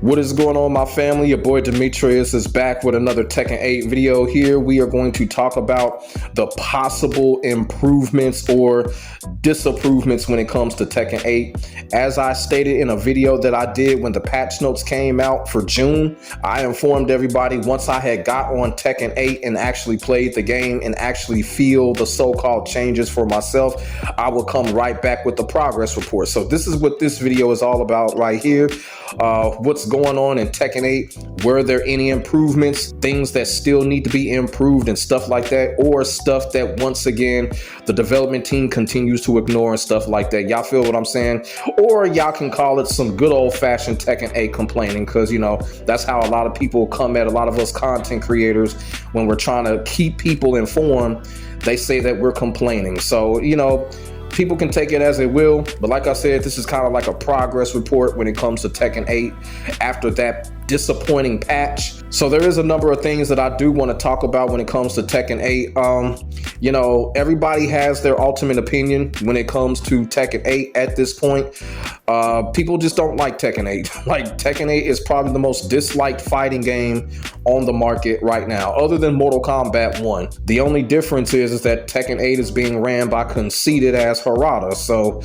What is going on, my family? Your boy Demetrius is back with another Tekken 8 video. Here we are going to talk about the possible improvements or disapprovements when it comes to Tekken 8. As I stated in a video that I did when the patch notes came out for June, I informed everybody once I had got on Tekken 8 and actually played the game and actually feel the so-called changes for myself, I will come right back with the progress report. So this is what this video is all about right here. What's going on in Tekken 8? Were there any improvements, things that still need to be improved and stuff like that, or stuff that once again the development team continues to ignore and stuff like that? Y'all feel what I'm saying? Or y'all can call it some good old-fashioned Tekken 8 complaining, because you know that's how a lot of people come at a lot of us content creators when we're trying to keep people informed. They say that we're complaining. So you know, people can take it as they will, but like I said, this is kind of like a progress report when it comes to Tekken 8 after that disappointing patch. So there is a number of things that I do want to talk about when it comes to Tekken 8. You know, everybody has their ultimate opinion when it comes to Tekken 8 at this point. People just don't like Tekken 8. Like, Tekken 8 is probably the most disliked fighting game on the market right now, other than Mortal Kombat 1. The only difference is that Tekken 8 is being ran by conceited ass Harada. So,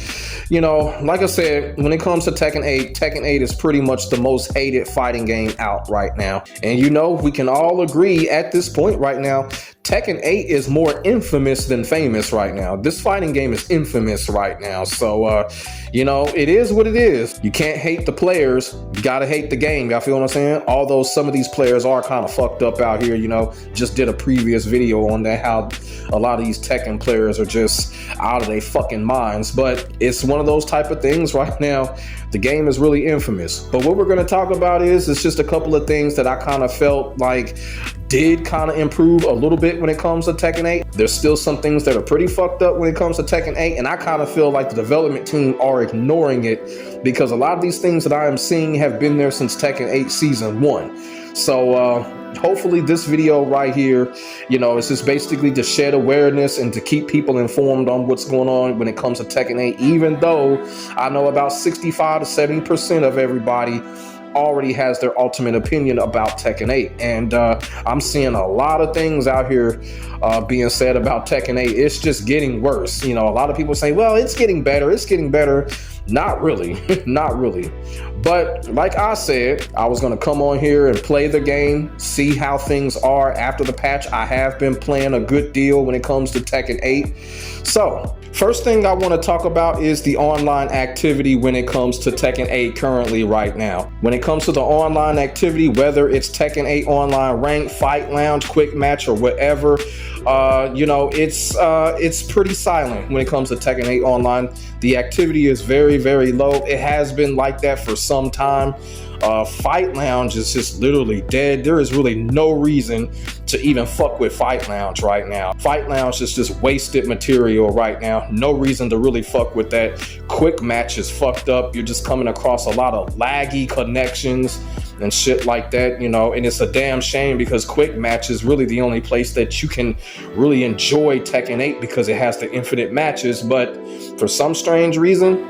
you know, like I said, when it comes to Tekken 8 is pretty much the most hated fighting game out right now. And you know, we can all agree at this point right now, Tekken 8 is more infamous than famous right now. This fighting game is infamous right now. So, you know, it is what it is. You can't hate the players. You gotta hate the game. Y'all feel what I'm saying? Although some of these players are kind of fucked up out here, you know, just did a previous video on that, how a lot of these Tekken players are just out of their fucking minds. But it's one of those type of things right now. The game is really infamous. But what we're going to talk about is it's just a couple of things that I kind of felt like did kind of improve a little bit when it comes to Tekken 8. There's still some things that are pretty fucked up when it comes to Tekken 8, and I kind of feel like the development team are ignoring it because a lot of these things that I am seeing have been there since Tekken 8 Season 1. So hopefully this video right here, you know, it's just basically to shed awareness and to keep people informed on what's going on when it comes to Tekken 8, even though I know about 65 to 70% of everybody already has their ultimate opinion about Tekken 8. And I'm seeing a lot of things out here being said about Tekken 8. It's just getting worse. You know, a lot of people say, well, it's getting better. It's getting better. Not really. Not really. But like I said, I was going to come on here and play the game, see how things are after the patch. I have been playing a good deal when it comes to Tekken 8. So first thing I want to talk about is the online activity when it comes to Tekken 8 currently right now. When it comes to the online activity, whether it's Tekken 8 online rank, fight lounge, quick match, or whatever, you know, it's pretty silent when it comes to Tekken 8 online. The activity is very, very low. It has been like that for some time. Fight Lounge is just literally dead. There is really no reason to even fuck with Fight Lounge right now. Fight Lounge is just wasted material right now. No reason to really fuck with that. Quick match is fucked up. You're just coming across a lot of laggy connections and shit like that, you know, and it's a damn shame because quick match is really the only place that you can really enjoy Tekken 8 because it has the infinite matches. But for some strange reason,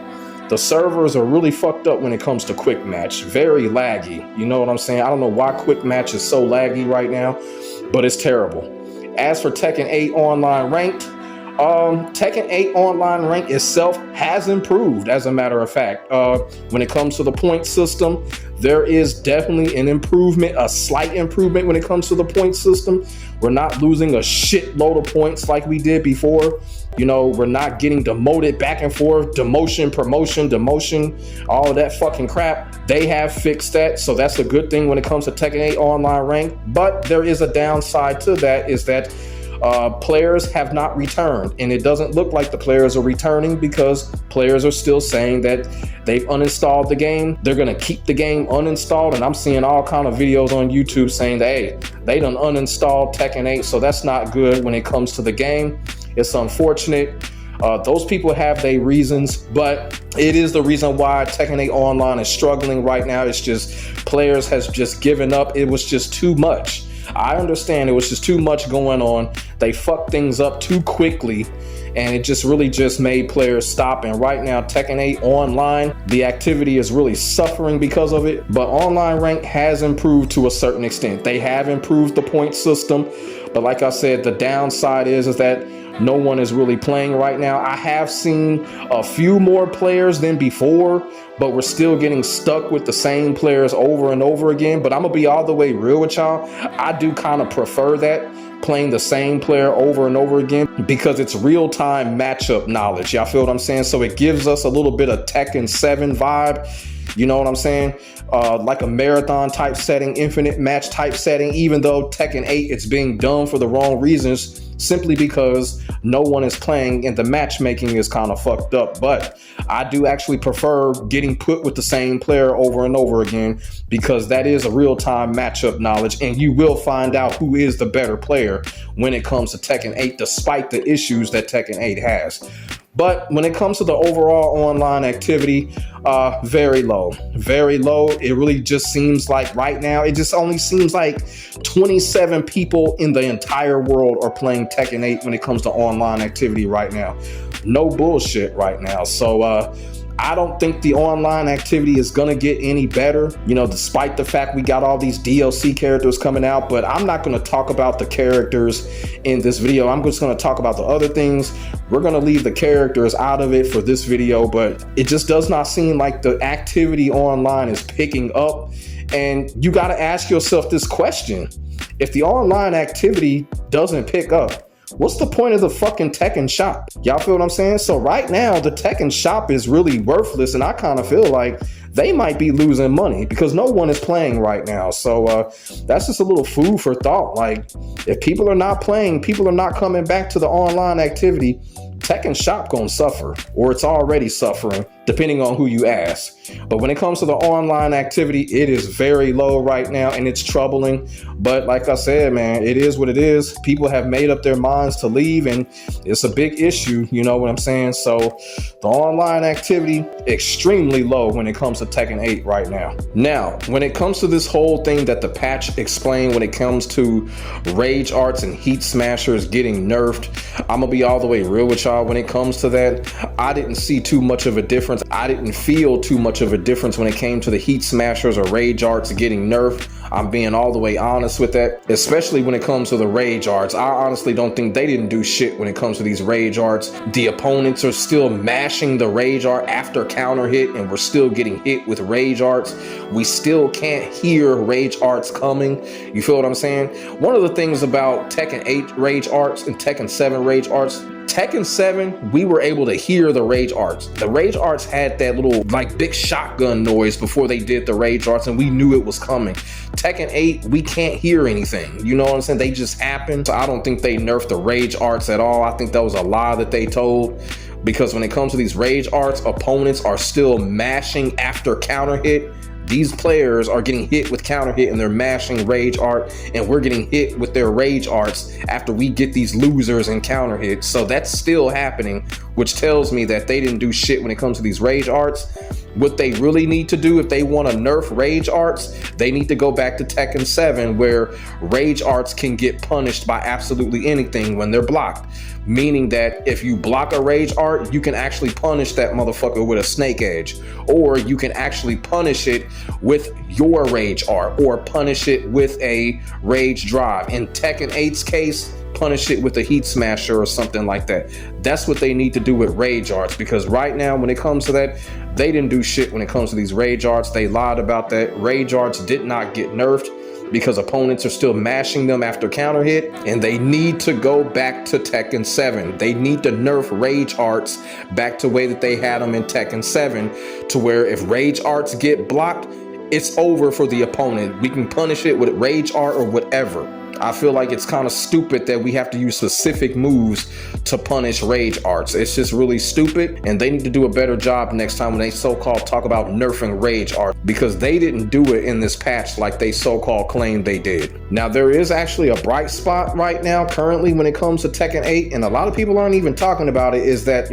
the servers are really fucked up when it comes to quick match. Very laggy. You know what I'm saying? I don't know why quick match is so laggy right now, but it's terrible. As for Tekken 8 online ranked, Tekken 8 online rank itself has improved, as a matter of fact. When it comes to the point system, there is definitely an improvement, a slight improvement when it comes to the point system. We're not losing a shitload of points like we did before. You know, we're not getting demoted back and forth, demotion, promotion, demotion, all of that fucking crap. They have fixed that, so that's a good thing when it comes to Tekken 8 online rank. But there is a downside to that, is that players have not returned, and it doesn't look like the players are returning because players are still saying that they've uninstalled the game. They're going to keep the game uninstalled, and I'm seeing all kind of videos on YouTube saying that, hey, they done uninstalled Tekken 8, so that's not good when it comes to the game. It's unfortunate. Those people have their reasons, but it is the reason why Tekken 8 Online is struggling right now. It's just players has just given up. It was just too much. I understand it was just too much going on. They fucked things up too quickly, and it just really just made players stop. And right now, Tekken 8 online, the activity is really suffering because of it. But online rank has improved to a certain extent. They have improved the point system, but like I said, the downside is that no one is really playing right now. I have seen a few more players than before, but we're still getting stuck with the same players over and over again. But I'm gonna be all the way real with y'all. I do kind of prefer that, playing the same player over and over again, because it's real-time matchup knowledge. Y'all feel what I'm saying? So it gives us a little bit of Tekken 7 vibe. You know what I'm saying? Like a marathon type setting, infinite match type setting, even though Tekken 8, it's being done for the wrong reasons, simply because no one is playing and the matchmaking is kind of fucked up. But I do actually prefer getting put with the same player over and over again, because that is a real-time matchup knowledge, and you will find out who is the better player when it comes to Tekken 8, despite the issues that Tekken 8 has. But when it comes to the overall online activity, very low. It really just seems like right now, it just only seems like 27 people in the entire world are playing Tekken 8 when it comes to online activity right now. No bullshit right now. So I don't think the online activity is gonna get any better, you know, despite the fact we got all these DLC characters coming out. But I'm not gonna talk about the characters in this video. I'm just gonna talk about the other things. We're gonna leave the characters out of it for this video, but it just does not seem like the activity online is picking up. And you gotta ask yourself this question: if the online activity doesn't pick up, what's the point of the fucking Tekken shop? Y'all feel what I'm saying? So right now, the Tekken shop is really worthless, and I kind of feel like they might be losing money because no one is playing right now. So that's just a little food for thought. Like, if people are not playing, people are not coming back to the online activity, Tekken shop gonna suffer, or it's already suffering, depending on who you ask. But when it comes to the online activity, it is very low right now, and it's troubling. But like I said, man, it is what it is. People have made up their minds to leave, and it's a big issue, you know what I'm saying? So the online activity, extremely low when it comes to Tekken 8 right now. Now, when it comes to this whole thing that the patch explained when it comes to rage arts and heat smashers getting nerfed, I'm gonna be all the way real with y'all. When it comes to that, I didn't see too much of a difference. I didn't feel too much of a difference when it came to the heat smashers or rage arts getting nerfed. I'm being all the way honest with that, especially when it comes to the rage arts. I honestly don't think they didn't do shit when it comes to these rage arts. The opponents are still mashing the rage art after counter hit, and we're still getting hit with rage arts. We still can't hear rage arts coming. You feel what I'm saying? One of the things about Tekken 8 rage arts and Tekken 7 rage arts, Tekken 7, we were able to hear the rage arts. The rage arts had that little like big shotgun noise before they did the rage arts, and we knew it was coming. Tekken 8, we can't hear anything. You know what I'm saying? They just happen. So I don't think they nerfed the rage arts at all. I think that was a lie that they told, because when it comes to these rage arts, opponents are still mashing after counter hit. These players are getting hit with counter hit and they're mashing rage art, and we're getting hit with their rage arts after we get these losers and counter hits. So that's still happening, which tells me that they didn't do shit when it comes to these rage arts. What they really need to do, if they want to nerf rage arts, they need to go back to Tekken 7, where rage arts can get punished by absolutely anything when they're blocked. Meaning that if you block a rage art, you can actually punish that motherfucker with a snake edge, or you can actually punish it with your rage art, or punish it with a rage drive. In Tekken 8's case, punish it with a heat smasher or something like that. That's what they need to do with rage arts, because right now when it comes to that, they didn't do shit when it comes to these rage arts. They lied about that. Rage arts did not get nerfed because opponents are still mashing them after counter hit, and they need to go back to Tekken 7. They need to nerf rage arts back to the way that they had them in Tekken 7, to where if rage arts get blocked, it's over for the opponent. We can punish it with rage art or whatever. I feel like it's kind of stupid that we have to use specific moves to punish rage arts. It's just really stupid, and they need to do a better job next time when they so-called talk about nerfing rage art, because they didn't do it in this patch like they so-called claimed they did. Now, there is actually a bright spot right now currently when it comes to Tekken 8, and a lot of people aren't even talking about it, is that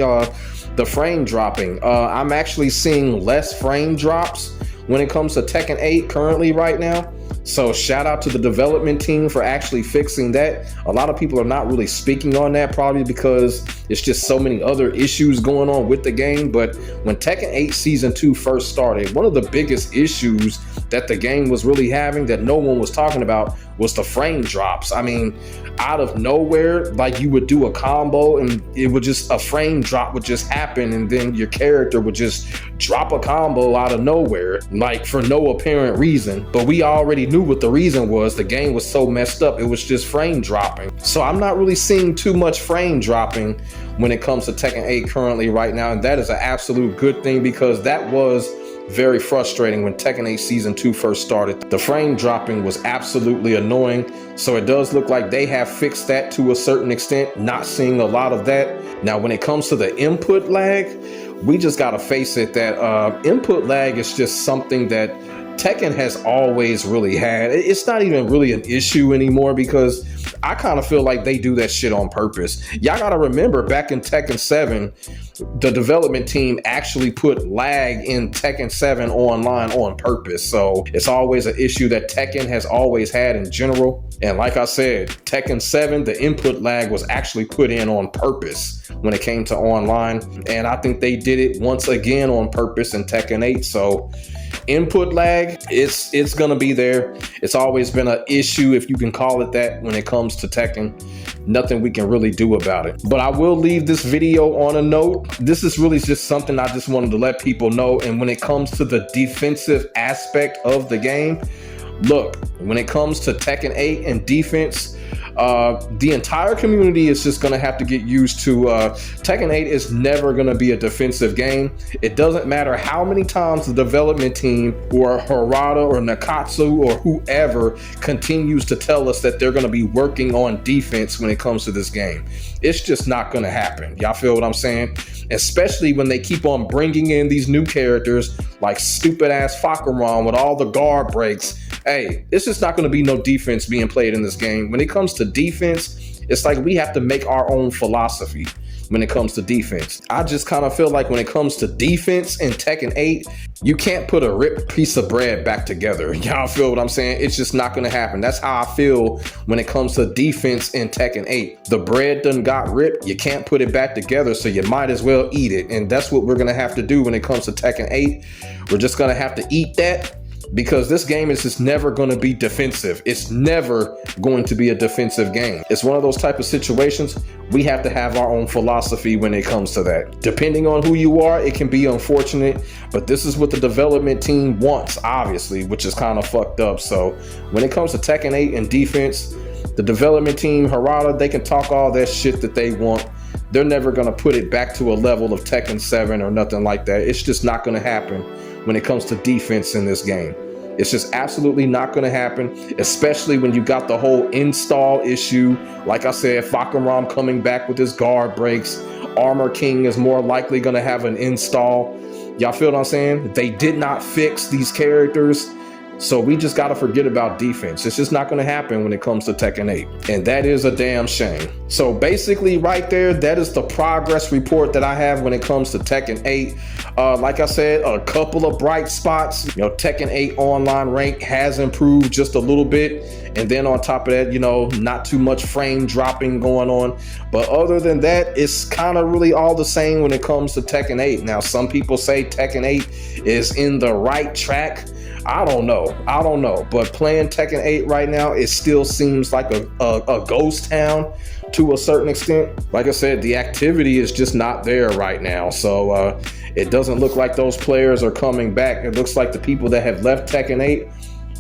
the frame dropping. I'm actually seeing less frame drops when it comes to Tekken 8 currently right now. So shout out to the development team for actually fixing that. A lot of people are not really speaking on that, probably because It's just so many other issues going on with the game. But when Tekken 8 Season 2 first started, one of the biggest issues that the game was really having that no one was talking about was the frame drops. I mean, out of nowhere, like you would do a combo and it would just, a frame drop would just happen, and then your character would just drop a combo out of nowhere, like for no apparent reason. But we already knew what the reason was. The game was so messed up, it was just frame dropping. So I'm not really seeing too much frame dropping when it comes to Tekken 8 currently right now, and that is an absolute good thing, because that was very frustrating when Tekken 8 Season 2 first started. The frame dropping was absolutely annoying, so it does look like they have fixed that to a certain extent, not seeing a lot of that. Now, when it comes to the input lag, we just gotta face it that input lag is just something that Tekken has always really had. It's not even really an issue anymore, because I kind of feel like they do that shit on purpose. Y'all gotta remember, back in Tekken 7, the development team actually put lag in Tekken 7 online on purpose. So it's always an issue that Tekken has always had in general. And like I said, Tekken 7, the input lag was actually put in on purpose when it came to online. And I think they did it once again on purpose in Tekken 8. So input lag, it's gonna be there. It's always been an issue, if you can call it that, when it comes to Tekken. Nothing we can really do about it. But I will leave this video on a note. This is really just something I just wanted to let people know. And when it comes to the defensive aspect of the game, look, when it comes to Tekken 8 and defense, the entire community is just going to have to get used to Tekken 8 is never going to be a defensive game. It doesn't matter how many times the development team or Harada or Nakatsu or whoever continues to tell us that they're going to be working on defense when it comes to this game. It's just not going to happen. Y'all feel what I'm saying? Especially when they keep on bringing in these new characters like stupid ass Fakaron with all the guard breaks. Hey, it's just not going to be no defense being played in this game. When it comes to defense, it's like we have to make our own philosophy when it comes to defense. I just kind of feel like when it comes to defense in Tekken 8, you can't put a ripped piece of bread back together. Y'all feel what I'm saying? It's just not going to happen. That's how I feel when it comes to defense in Tekken 8. The bread done got ripped. You can't put it back together, so you might as well eat it. And that's what we're going to have to do when it comes to Tekken 8. We're just going to have to eat that, because this game is just never going to be defensive. It's never going to be a defensive game. It's one of those type of situations we have to have our own philosophy when it comes to that. Depending on who you are, it can be unfortunate, but this is what the development team wants, obviously, which is kind of fucked up. So when it comes to Tekken 8 and defense, the development team, Harada, they can talk all that shit that they want. They're never going to put it back to a level of Tekken 7 or nothing like that. It's just not going to happen when it comes to defense in this game. It's just absolutely not going to happen, especially when you got the whole install issue. Like I said, Fakaram coming back with his guard breaks. Armor King is more likely going to have an install. Y'all feel what I'm saying? They did not fix these characters. So we just got to forget about defense. It's just not going to happen when it comes to Tekken 8. And that is a damn shame. So basically right there, that is the progress report that I have when it comes to Tekken 8. Like I said, a couple of bright spots. You know, Tekken 8 online rank has improved just a little bit. And then on top of that, you know, not too much frame dropping going on. But other than that, it's kind of really all the same when it comes to Tekken 8. Now, some people say Tekken 8 is in the right track. I don't know. But playing Tekken 8 right now, it still seems like a ghost town to a certain extent. Like I said, the activity is just not there right now. So it doesn't look like those players are coming back. It looks like the people that have left Tekken 8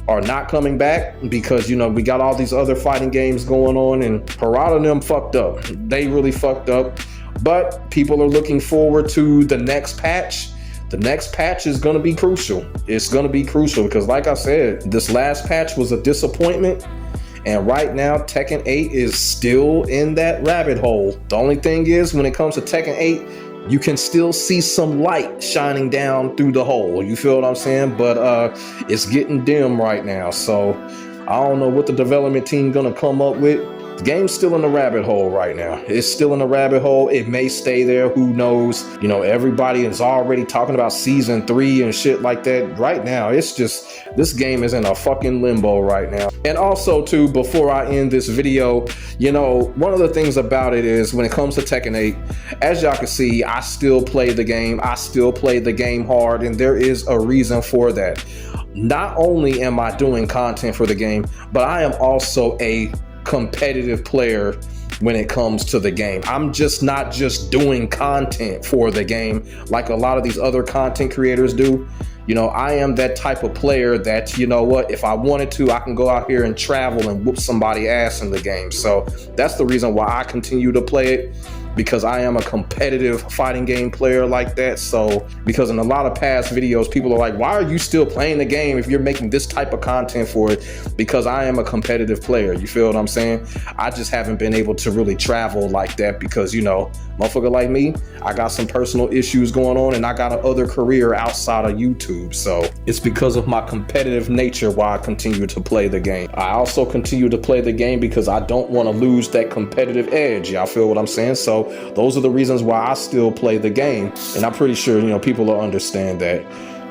are not coming back, because, you know, we got all these other fighting games going on, and Harada and them fucked up. They really fucked up. But people are looking forward to the next patch. The next patch is going to be crucial. It's going to be crucial because, like I said, this last patch was a disappointment. And right now, Tekken 8 is still in that rabbit hole. The only thing is, when it comes to Tekken 8, you can still see some light shining down through the hole. You feel what I'm saying? But it's getting dim right now. So I don't know what the development team going to come up with. The game's still in the rabbit hole right now. It's still in the rabbit hole. It may stay there. Who knows? You know, everybody is already talking about season 3 and shit like that. Right now, it's just, this game is in a fucking limbo right now. And also too, before I end this video, you know, one of the things about it is when it comes to Tekken 8, as y'all can see, I still play the game. I still play the game hard, and there is a reason for that. Not only am I doing content for the game, but I am also a competitive player when it comes to the game. I'm just not just doing content for the game like a lot of these other content creators do. You know, I am that type of player that, you know what, if I wanted to, I can go out here and travel and whoop somebody ass in the game. So that's the reason why I continue to play it, because I am a competitive fighting game player like that. So, because in a lot of past videos, people are like, why are you still playing the game if you're making this type of content for it? Because I am a competitive player. You feel what I'm saying? I just haven't been able to really travel like that because, you know, motherfucker like me, I got some personal issues going on and I got another career outside of YouTube. So it's because of my competitive nature why I continue to play the game. I also continue to play the game because I don't want to lose that competitive edge. Y'all feel what I'm saying? So those are the reasons why I still play the game. And I'm pretty sure, you know, people will understand that.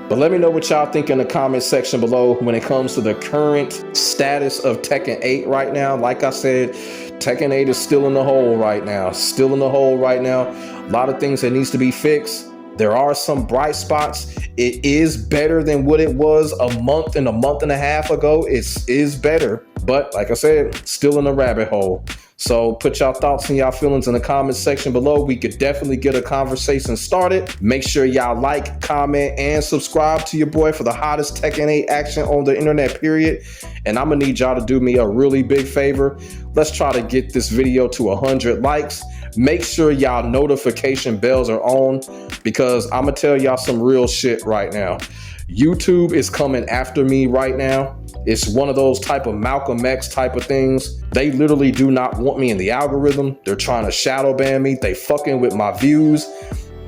But let me know what y'all think in the comment section below when it comes to the current status of Tekken 8 right now. Like I said, Tekken 8 is still in the hole right now. Still in the hole right now. A lot of things that needs to be fixed. There are some bright spots. It is better than what it was a month and a half ago. It is better. But like I said, still in the rabbit hole. So put y'all thoughts and y'all feelings in the comment section below. We could definitely get a conversation started. Make sure y'all like, comment, and subscribe to your boy for the hottest Tekken 8 action on the internet, period. And I'm gonna need y'all to do me a really big favor. Let's try to get this video to 100 likes. Make sure y'all notification bells are on, because I'm gonna tell y'all some real shit right now. YouTube is coming after me right now. It's one of those type of Malcolm X type of things. They literally do not want me in the algorithm. They're trying to shadow ban me. They fucking with my views.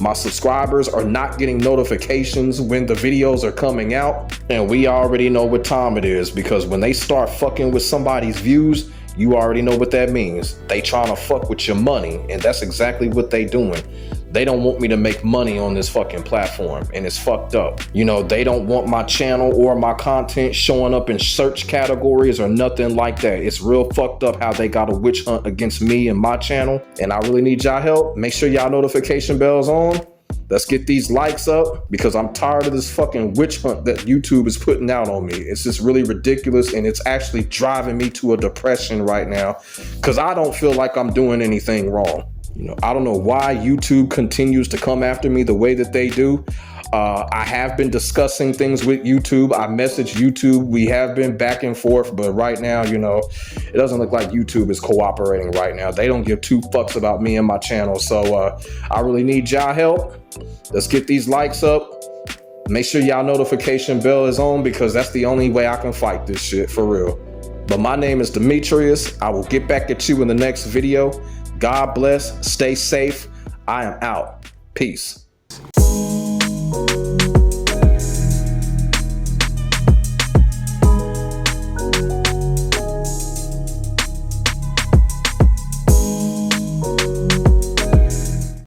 My subscribers are not getting notifications when the videos are coming out. And we already know what time it is, because when they start fucking with somebody's views, you already know what that means. They trying to fuck with your money, and that's exactly what they doing. They don't want me to make money on this fucking platform, and it's fucked up. You know, they don't want my channel or my content showing up in search categories or nothing like that. It's real fucked up how they got a witch hunt against me and my channel, and I really need y'all help. Make sure y'all notification bells on. Let's get these likes up, because I'm tired of this fucking witch hunt that YouTube is putting out on me. It's just really ridiculous, and it's actually driving me to a depression right now, because I don't feel like I'm doing anything wrong. You know, I don't know why YouTube continues to come after me the way that they do. I have been discussing things with YouTube. I messaged YouTube. We have been back and forth, but right now, you know, it doesn't look like YouTube is cooperating right now. They don't give two fucks about me and my channel. So I really need y'all help. Let's get these likes up. Make sure y'all notification bell is on, because that's the only way I can fight this shit, for real. But my name is Demetrius. I will get back at you in the next video. God bless. Stay safe. I am out. Peace.